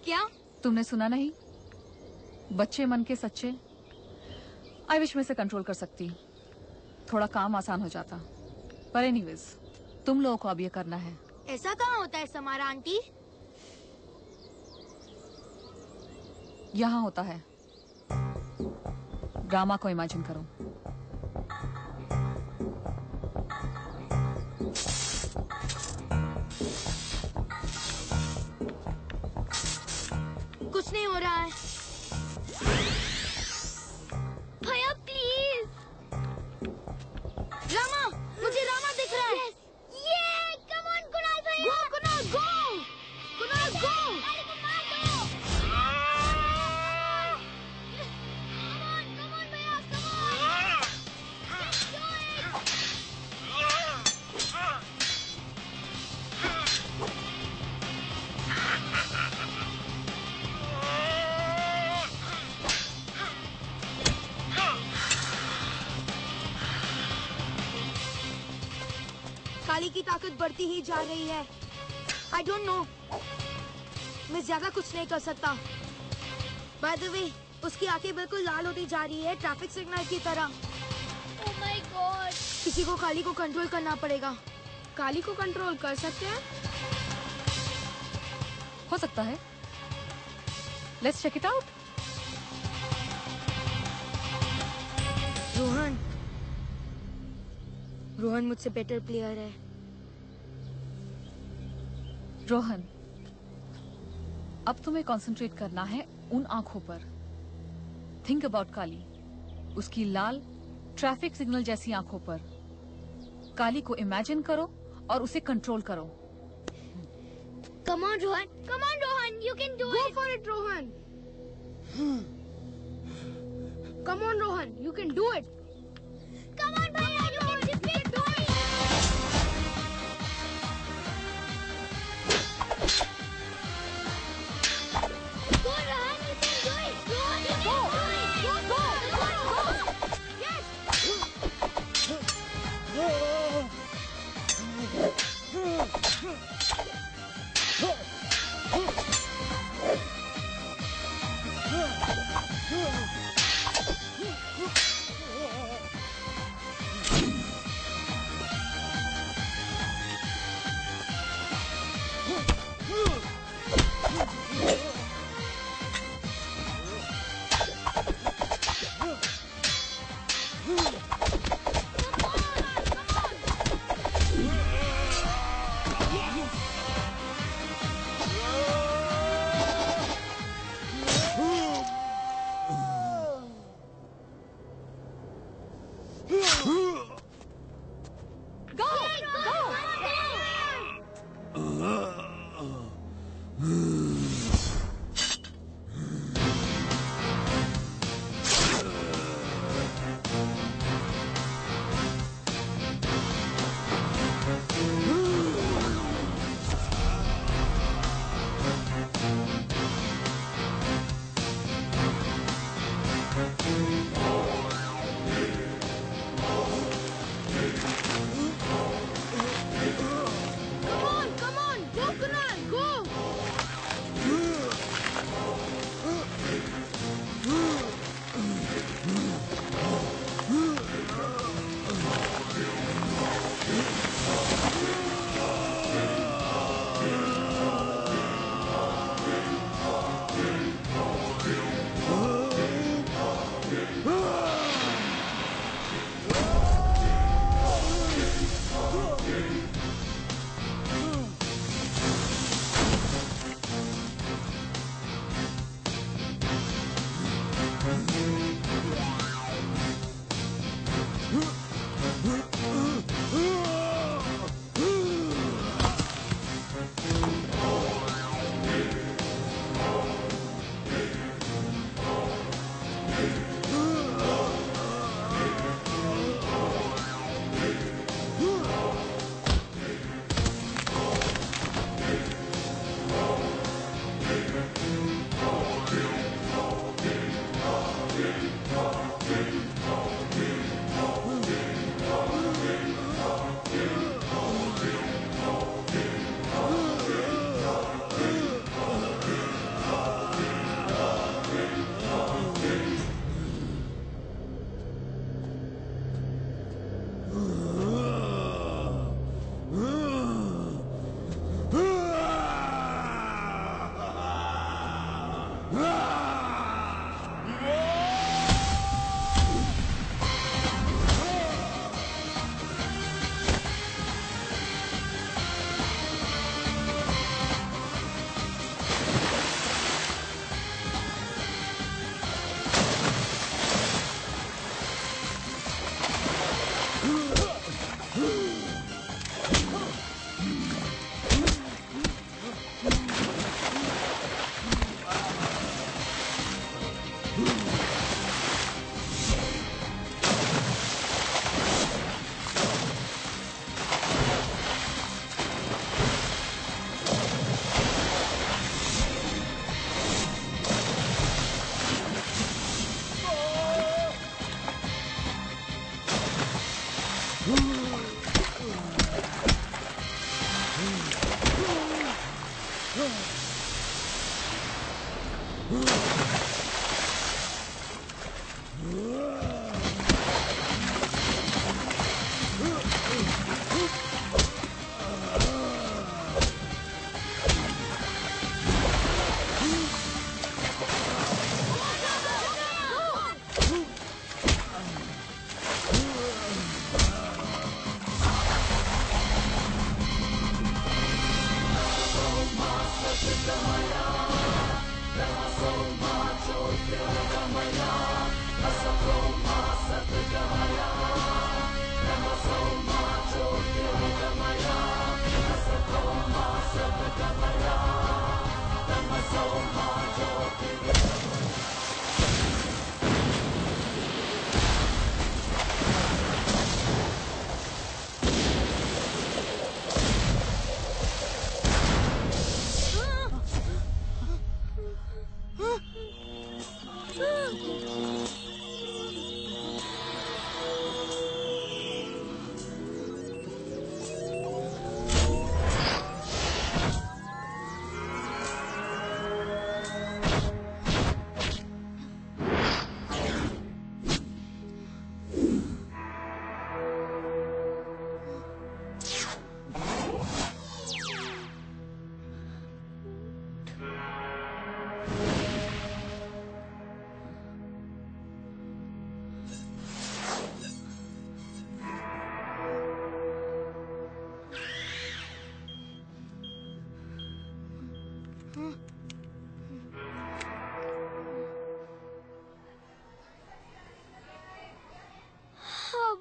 क्या? तुमने सुना नहीं? बच्चे मन के सच्चे। आई विश में से कंट्रोल कर सकती, थोड़ा काम आसान हो जाता। पर एनीवेज, तुम लोगों को अब ये करना है। ऐसा कहाँ होता है समारा आंटी? यहाँ होता है। ड्रामा को इमेजिन करो। कुछ नहीं हो रहा है। भैया प्लीज। रामा, मुझे रामा दिख रहा है। ये कम ऑन कुणाल भैया। गो कुणाल गो। कुणाल गो। गाड़ी को मार दो। कम ऑन भैया, come on. Let's do it. काली की ताकत बढ़ती ही जा रही है। I don't know. मैं ज्यादा कुछ नहीं कर सकता। By the way, उसकी आंखें बिल्कुल लाल होती जा रही है, ट्रैफिक सिग्नल की तरह। Oh my God. किसी को काली को कंट्रोल करना पड़ेगा। काली को कंट्रोल कर सकते हैं? हो सकता है। Let's check it out. Rohan मुझसे बेटर प्लेयर है। रोहन, अब तुम्हें कंसंट्रेट करना है उन आंखों पर। थिंक अबाउट काली, उसकी लाल ट्रैफिक सिग्नल जैसी आंखों पर। काली को इमेजिन करो और उसे कंट्रोल करो। Come on, Rohan. Come on, Rohan. You can do it. Go for it, Rohan. Come on, Rohan. You can do it. Come on, Bhaiya. You can defeat Dhoni. Go, Rohan. You can do it. Rohan, you can do it. Go, go, go. How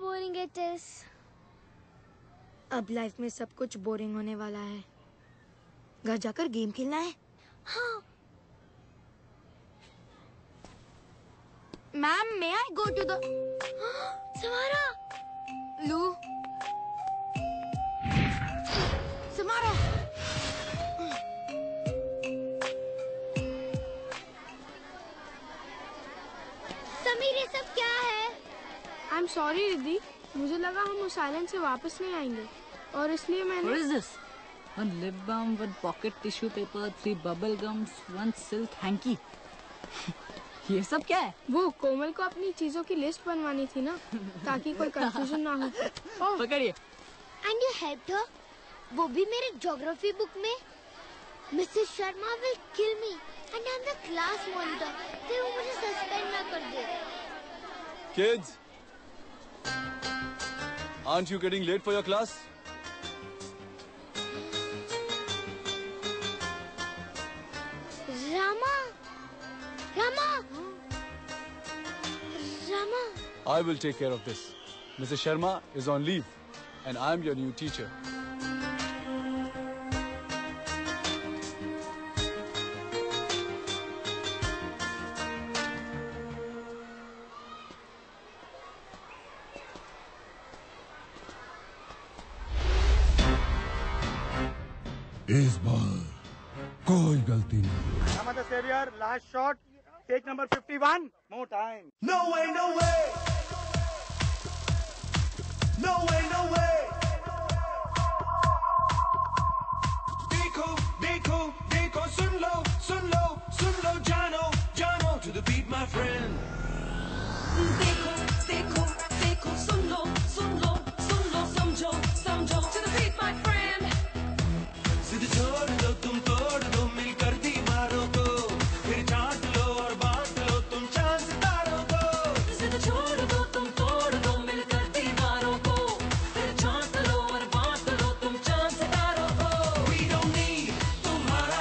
boring it is. अब life में सब कुछ boring होने वाला है। घर जाकर game खेलना है। हाँ। Ma'am, may I go to the? समारा। लू। समारा। समीर, ये सब क्या है? I'm sorry रिद्धि, मुझे लगा हम उस आइलैंड से वापस नहीं आएंगे और इसलिए मैंने। What is this? One lip balm, one pocket tissue paper, 3 bubble gums, 1 silk hanky. ये सब क्या है? वो कोमल को अपनी चीजों की लिस्ट बनवानी थी ना, ताकि कोई कंफ्यूजन ना हो। ओह, पकड़िए। And you helped her? वो भी मेरे ज्योग्राफी बुक में। Mrs. Sharma will kill me and I'm the class monitor. फिर वो मुझे सस्पेंड ना कर दे। Kids, aren't you getting late for your class? Rama, Rama, Rama. I will take care of this. Mrs. Sharma is on leave, and I am your new teacher. इस बार कोई गलती नहीं। Rama the Savior, last shot, take number 51, more time. No way, no way. No way, no way. देखो, देखो, देखो, सुन लो, सुन लो, सुन लो, जानो, जानो, to the beat, my friend. देखो, देखो, देखो, सुन लो, सुन लो, सुन लो, समझो, समझो, to the beat, my friend. सिद्ध छोड़ दो, तुम तोड़ दो, मिलकर दीवारों को, फिर चाट लो और बांट लो, तुम चांद सितारों को। सिद्ध छोड़ दो, तुम तोड़ दो, मिलकर दीवारों को, फिर चाट लो और बांट लो, तुम चांद सितारों को। We don't need तुम्हारा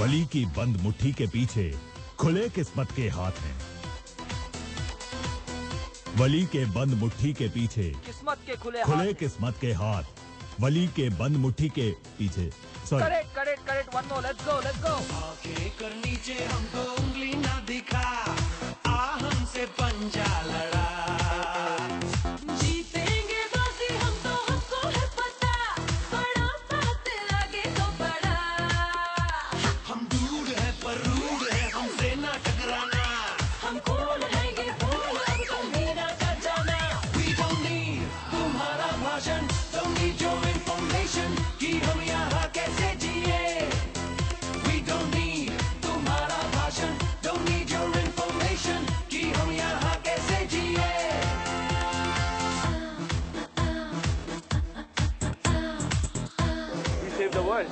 वली की बंद मुट्ठी के पीछे खुले किस्मत के हाथ हैं। वली के बंद मुट्ठी के पीछे किस्मत के खुले किस्मत के हाथ। वली के बंद मुट्ठी के पीछे। Correct one more, let's go. आंखें कर नीचे हमको उंगली ना दिखा, आ हमसे पंजा लड़ा। जीतेंगे बाजी हम तो, हमको है पता, बड़ा बात लगे तो बड़ा। हम दूर है पर रूर है, हमसे ना टकराना। हम कौन है ये फूल, अब तो मीरा का जाना। We don't need तुम्हारा भाषण, don't need your information कि हम यहाँ कैसे जिए। We don't need तुम्हारा भाषण, don't need your information कि हम यहाँ कैसे जिए। We save the world.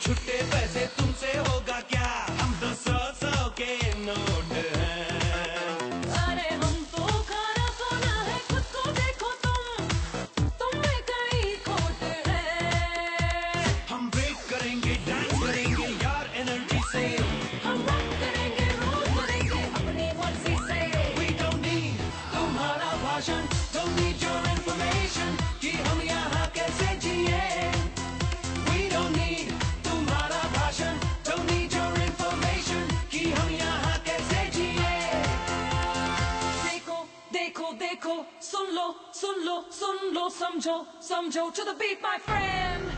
छुट्टे पैसे तुमसे होगा क्या, हम तो 100 के नोट हैं। अरे हम तो खाना सोना है, खुद को देखो तुम में कई खोट है। हम ब्रेक करेंगे, डांस करेंगे यार एनर्जी से, हम रॉक करेंगे, रोल करेंगे अपनी मर्जी से। We don't need तुम्हारा भाषण, don't need your information कि हम यहाँ कैसे जिए। We don't need तुम्हारा भाषण, don't need your information कि हम यहाँ कैसे जिए। देखो देखो देखो, सुन लो समझो समझो, to the beat my friend।